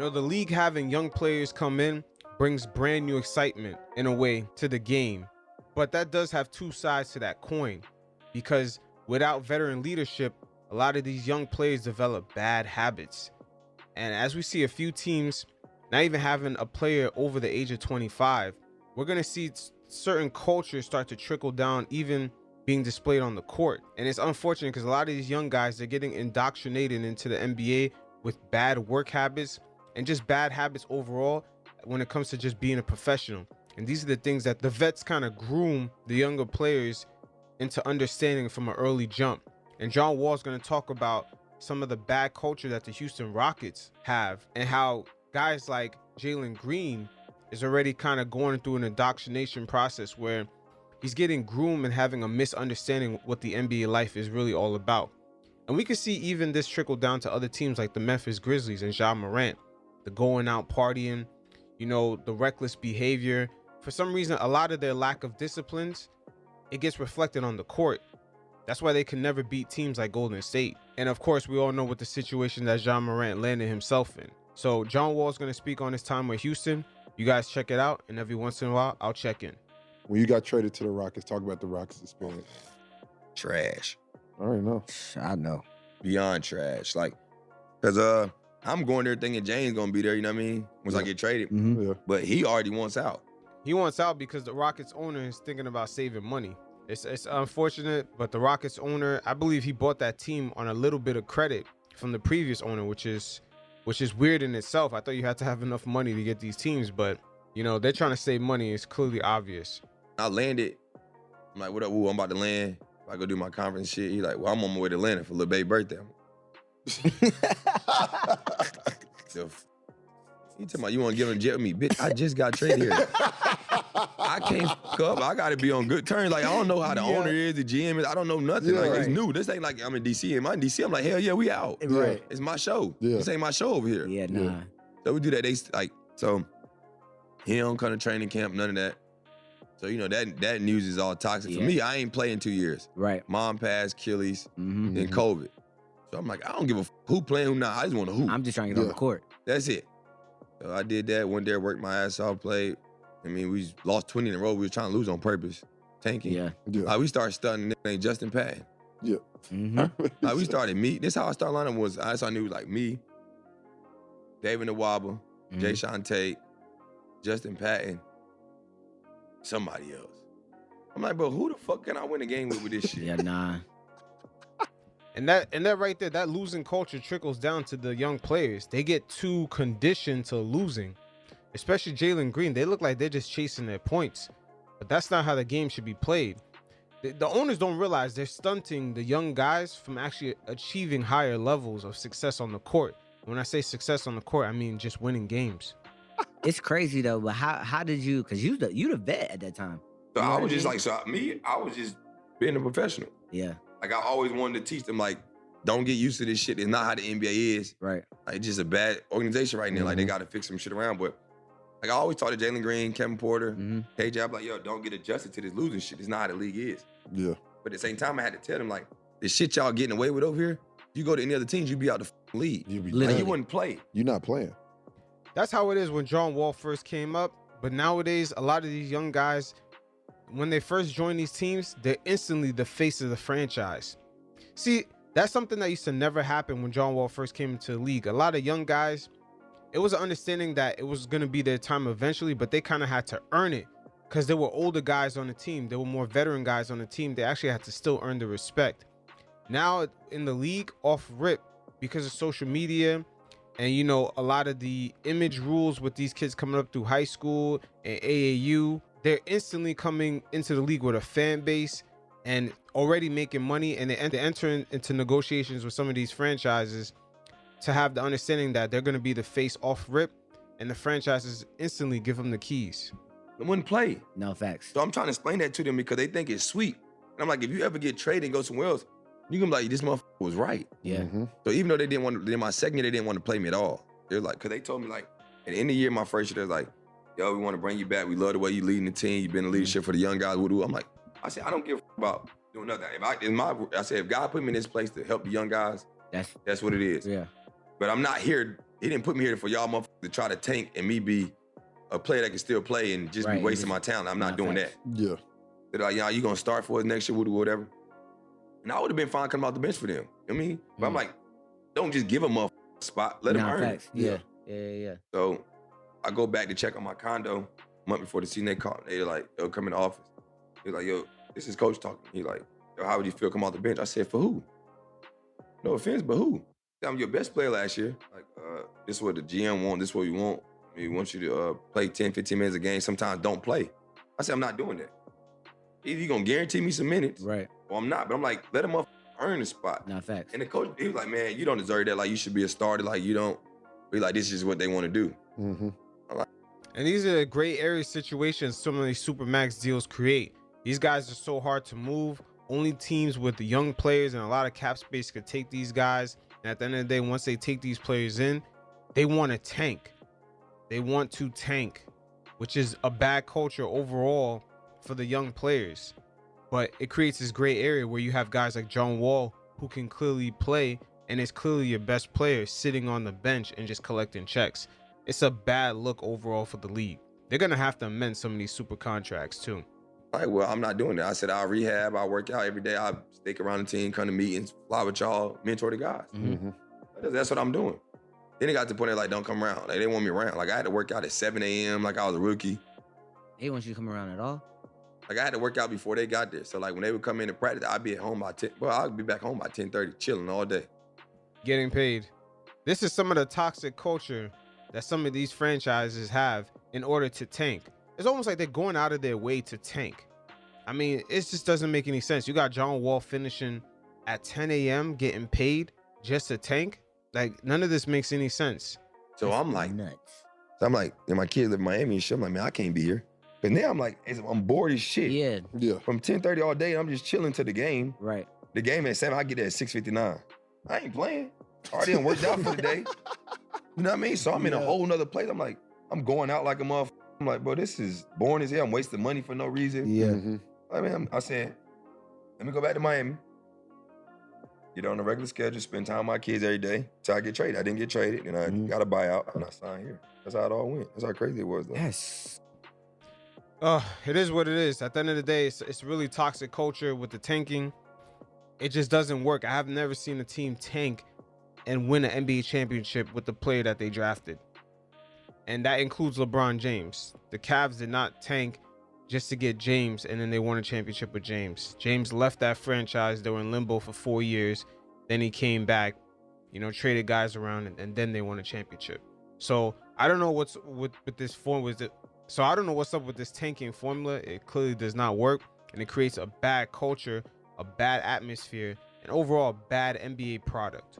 The league having young players come in brings brand new excitement in a way to the game. But that does have two sides to that coin, because without veteran leadership, a lot of these young players develop bad habits. And as we see a few teams not even having a player over the age of 25, we're going to see certain cultures start to trickle down, even being displayed on the court. And it's unfortunate because a lot of these young guys, they're getting indoctrinated into the NBA with bad work habits and just bad habits overall when it comes to just being a professional. And these are the things that the vets kind of groom the younger players into understanding from an early jump. And John Wall is going to talk about some of the bad culture that the Houston Rockets have, and how guys like Jalen Green is already kind of going through an indoctrination process where he's getting groomed and having a misunderstanding what the NBA life is really all about. And we can see even this trickle down to other teams like the Memphis Grizzlies and Ja Morant, the going out partying, the reckless behavior. For some reason, a lot of their lack of disciplines, it gets reflected on the court. That's why they can never beat teams like Golden State. And of course, we all know what the situation that Ja Morant landed himself in. So John Wall is going to speak on his time with Houston. You guys check it out, and every once in a while, I'll check in. When you got traded to the Rockets, talk about the Rockets experience. Trash. I already know. I know. Beyond trash. Because I'm going there thinking James going to be there, you know what I mean? Once I get traded. Mm-hmm. Yeah. But he already wants out. He wants out because the Rockets owner is thinking about saving money. It's unfortunate, but the Rockets owner, I believe he bought that team on a little bit of credit from the previous owner, which is weird in itself. I thought you had to have enough money to get these teams, but they're trying to save money. It's clearly obvious. I landed. I'm like, what up? Ooh, I'm about to land. I go do my conference shit. He like, well, I'm on my way to Atlanta for Lil Baby's birthday. He talking about, you want to get on jet with me? Bitch, I just got traded here. I can't fuck up. I got to be on good terms. Like, I don't know how the owner is, the GM is. I don't know nothing. Yeah, It's new. This ain't like I'm in D.C. Am I in D.C.? I'm like, hell yeah, we out. Right. It's my show. Yeah. This ain't my show over here. Yeah, nah. So we do that. So he don't come to training camp, none of that. So, that news is all toxic. For me, I ain't playing 2 years. Right. Mom passed, Achilles, Mm-hmm. then COVID. So I'm like, I don't give a who playing, who not. I just want to hoop. I'm just trying to get on the court. That's it. So I did that. Went there, worked my ass off, played. I mean, we lost 20 in a row. We was trying to lose on purpose, tanking. Yeah. We started stunting named Justin Patton. Yeah. Mm-hmm. We started this how I started lining was, I knew like me, David Nwaba, Jay Sean Tate, Justin Patton, somebody else. I'm like, bro, who the fuck can I win a game with this shit? Yeah, nah. And that right there, that losing culture trickles down to the young players. They get too conditioned to losing, especially Jalen Green. They look like they're just chasing their points, but that's not how the game should be played. The owners don't realize they're stunting the young guys from actually achieving higher levels of success on the court. When I say success on the court, I mean just winning games. It's crazy though, but how did you? Because you the vet at that time. So I was just like, I was just being a professional. Yeah. Like I always wanted to teach them, like, don't get used to this shit. It's not how the NBA is. Right. Like, it's just a bad organization right now. Like they got to fix some shit around. But like I always taught to Jalen Green, Kevin Porter, KJ, I'm like, yo, don't get adjusted to this losing shit. It's not how the league is. Yeah. But at the same time, I had to tell them, like, the shit y'all getting away with over here, you go to any other teams, you be out the league. Like, you wouldn't play. You're not playing. That's how it is when John Wall first came up. But nowadays, a lot of these young guys, when they first join these teams, they're instantly the face of the franchise. See, that's something that used to never happen when John Wall first came into the league. A lot of young guys, it was an understanding that it was going to be their time eventually, but they kind of had to earn it because there were older guys on the team. There were more veteran guys on the team. They actually had to still earn the respect. Now in the league, off rip, because of social media and, a lot of the image rules with these kids coming up through high school and AAU, they're instantly coming into the league with a fan base and already making money, and they enter into negotiations with some of these franchises to have the understanding that they're going to be the face off rip, and the franchises instantly give them the keys. They wouldn't play. No facts. So I'm trying to explain that to them because they think it's sweet. And I'm like, if you ever get traded and go somewhere else, you can be like, this motherfucker was right. Yeah. So even though they didn't want to, in my second year, they didn't want to play me at all. They're like, because they told me, like, at the end of the year, my first year, they're like, yo, we want to bring you back. We love the way you leading the team. You've been in leadership for the young guys. I'm like, I said, I don't give a about doing nothing. I said, if God put me in this place to help the young guys, that's what it is. Yeah. But I'm not here he didn't put me here for y'all motherfuckers to try to tank and me be a player that can still play and just Right, be wasting my talent. I'm not doing facts. that. Yeah. They're like, y'all, you gonna start for us next year, whatever. And I would have been fine coming off the bench for them. You know what I mean? But I'm like, don't just give them a spot. Let them earn it. Facts. Yeah. So I go back to check on my condo a month before the season. They called. They're like, they'll come in the office. They're like, yo, this is coach talking. He like, yo, how would you feel come off the bench? I said, for who? No offense, but who? I'm your best player last year. Like, this is what the GM want. This is what we want. We want you to play 10, 15 minutes a game. Sometimes don't play. I said, I'm not doing that. Either you're going to guarantee me some minutes, Right. or I'm not. But I'm like, let him up earn the spot. Not facts. And the coach, he was like, man, you don't deserve that. Like, you should be a starter. Like, you don't. Be like, this is what they want to do. Mm-hmm. And these are the gray area situations some of these supermax deals create. These guys are so hard to move. Only teams with the young players and a lot of cap space could take these guys. And at the end of the day, once they take these players in, they want to tank. They want to tank, which is a bad culture overall for the young players. But it creates this gray area where you have guys like John Wall who can clearly play and is clearly your best player sitting on the bench and just collecting checks. It's a bad look overall for the league. They're going to have to amend some of these super contracts too. All right, well, I'm not doing that. I said, I'll rehab, I'll work out every day, I'll stick around the team, come to meetings, fly with y'all, mentor the guys. Mm-hmm. That's what I'm doing. Then it got to the point they're like, don't come around. Like, they want me around. Like, I had to work out at 7 a.m. like I was a rookie. They want you to come around at all? Like, I had to work out before they got there. So, like, when they would come in to practice, I'd be at home by 10. Well, I'd be back home by 10:30, chilling all day. Getting paid. This is some of the toxic culture that some of these franchises have in order to tank. It's almost like they're going out of their way to tank. I mean, it just doesn't make any sense. You got John Wall finishing at 10 a.m. getting paid just to tank. Like, none of this makes any sense. So That's I'm like, nuts. and my kids live in Miami and shit. I'm like, man, I can't be here. But now I'm like, I'm bored as shit. Yeah, Yeah. From 10:30 all day, I'm just chilling to the game. right. The game at 7, I get there at 6:59. I ain't playing. Already done worked out for the day. You know what I mean? So I'm in a whole nother place. I'm like, I'm going out like a motherfucker. I'm like, bro, this is boring as hell. I'm wasting money for no reason. Yeah. Mm-hmm. I mean, I said, let me go back to Miami. Get on a regular schedule, spend time with my kids every day till I get traded. I didn't get traded, and I got a buyout, and I signed here. That's how it all went. That's how crazy it was, though. Yes. It is what it is. At the end of the day, it's really toxic culture with the tanking. It just doesn't work. I have never seen a team tank and win an NBA championship with the player that they drafted. And that includes LeBron James. The Cavs did not tank just to get James, and then they won a championship with James. James left that franchise. They were in limbo for 4 years. Then he came back, traded guys around, and then they won a championship. So I don't know what's with this form. So I don't know what's up with this tanking formula. It clearly does not work, and it creates a bad culture, a bad atmosphere, and overall a bad NBA product.